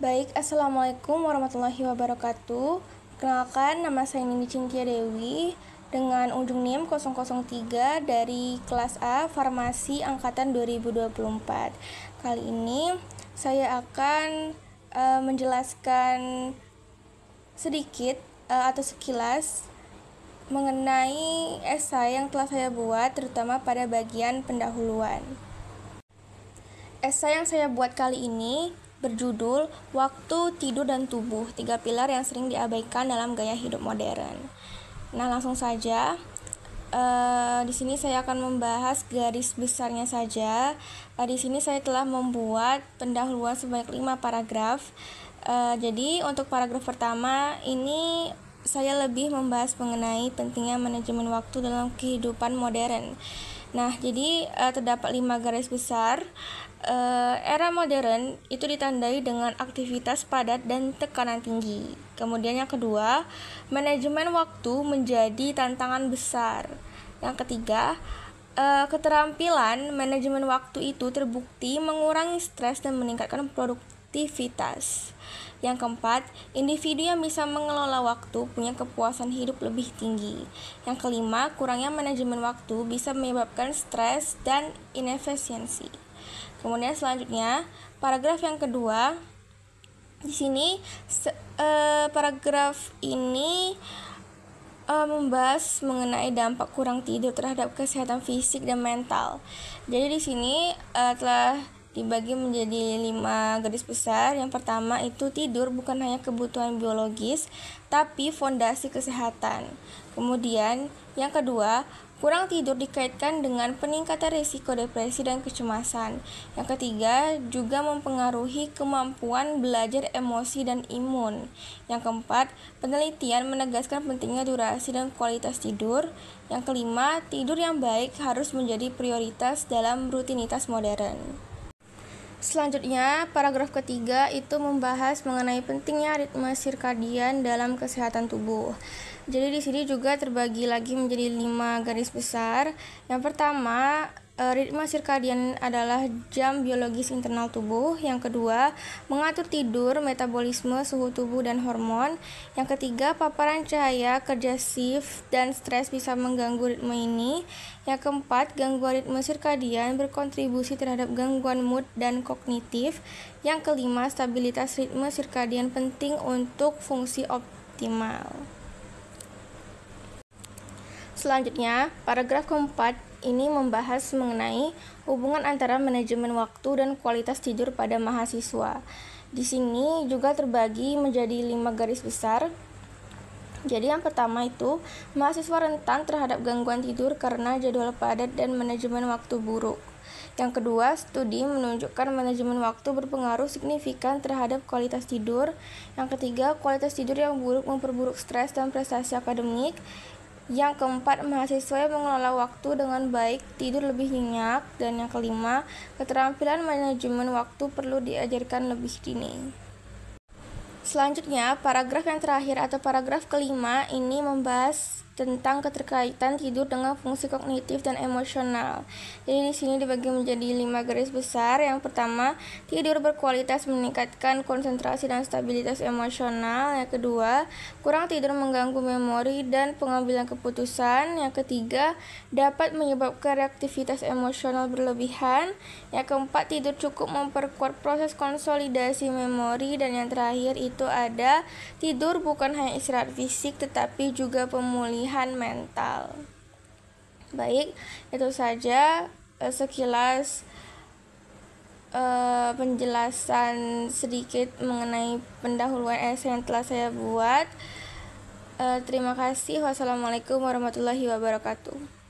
Baik, Assalamualaikum warahmatullahi wabarakatuh. Perkenalkan, nama saya Nini Cynthia Dewi dengan ujung NIM 003 dari kelas A Farmasi Angkatan 2024. Kali ini saya akan menjelaskan sedikit atau sekilas mengenai esai yang telah saya buat, terutama pada bagian pendahuluan. Esai yang saya buat kali ini berjudul Waktu, Tidur, dan Tubuh, 3 pilar yang sering diabaikan dalam gaya hidup modern. Nah, langsung saja. Di sini saya akan membahas garis besarnya saja. Di sini saya telah membuat pendahuluan sebanyak 5 paragraf. Jadi untuk paragraf pertama ini saya lebih membahas mengenai pentingnya manajemen waktu dalam kehidupan modern. Nah, jadi terdapat 5 garis besar. Era modern itu ditandai dengan aktivitas padat dan tekanan tinggi. Kemudian yang kedua, manajemen waktu menjadi tantangan besar. Yang ketiga, keterampilan manajemen waktu itu terbukti mengurangi stres dan meningkatkan produktivitas. Yang keempat, individu yang bisa mengelola waktu punya kepuasan hidup lebih tinggi. Yang kelima, kurangnya manajemen waktu bisa menyebabkan stres dan inefisiensi. Kemudian selanjutnya, paragraf yang kedua, di sini paragraf ini membahas mengenai dampak kurang tidur terhadap kesehatan fisik dan mental. Jadi di sini telah dibagi menjadi 5 garis besar. Yang pertama itu tidur bukan hanya kebutuhan biologis, tapi fondasi kesehatan. Kemudian yang kedua, kurang tidur dikaitkan dengan peningkatan risiko depresi dan kecemasan. Yang ketiga, juga mempengaruhi kemampuan belajar emosi dan imun. Yang keempat, penelitian menegaskan pentingnya durasi dan kualitas tidur. Yang kelima, tidur yang baik harus menjadi prioritas dalam rutinitas modern. Selanjutnya, paragraf ketiga itu membahas mengenai pentingnya ritme sirkadian dalam kesehatan tubuh. Jadi di sini juga terbagi lagi menjadi 5 garis besar. Yang pertama, ritme sirkadian adalah jam biologis internal tubuh. Yang kedua, mengatur tidur, metabolisme, suhu tubuh, dan hormon. Yang ketiga, paparan cahaya, kerja shift, dan stres bisa mengganggu ritme ini. Yang keempat, gangguan ritme sirkadian berkontribusi terhadap gangguan mood dan kognitif. Yang kelima, stabilitas ritme sirkadian penting untuk fungsi optimal. Selanjutnya, paragraf keempat ini membahas mengenai hubungan antara manajemen waktu dan kualitas tidur pada mahasiswa. Di sini juga terbagi menjadi 5 garis besar. Jadi yang pertama itu, mahasiswa rentan terhadap gangguan tidur karena jadwal padat dan manajemen waktu buruk. Yang kedua, studi menunjukkan manajemen waktu berpengaruh signifikan terhadap kualitas tidur. Yang ketiga, kualitas tidur yang buruk memperburuk stres dan prestasi akademik. Yang keempat, mahasiswa yang mengelola waktu dengan baik tidur lebih nyenyak. Dan yang kelima, keterampilan manajemen waktu perlu diajarkan lebih dini. Selanjutnya, paragraf yang terakhir atau paragraf kelima ini membahas tentang keterkaitan tidur dengan fungsi kognitif dan emosional. Jadi di sini dibagi menjadi 5 garis besar. Yang pertama, tidur berkualitas meningkatkan konsentrasi dan stabilitas emosional. Yang kedua, kurang tidur mengganggu memori dan pengambilan keputusan. Yang ketiga, dapat menyebabkan reaktivitas emosional berlebihan. Yang keempat, tidur cukup memperkuat proses konsolidasi memori. Dan yang terakhir itu ada tidur bukan hanya istirahat fisik tetapi juga pemulihan mental. Baik, itu saja sekilas penjelasan sedikit mengenai pendahuluan esai yang telah saya buat. Terima kasih. Wassalamualaikum warahmatullahi wabarakatuh.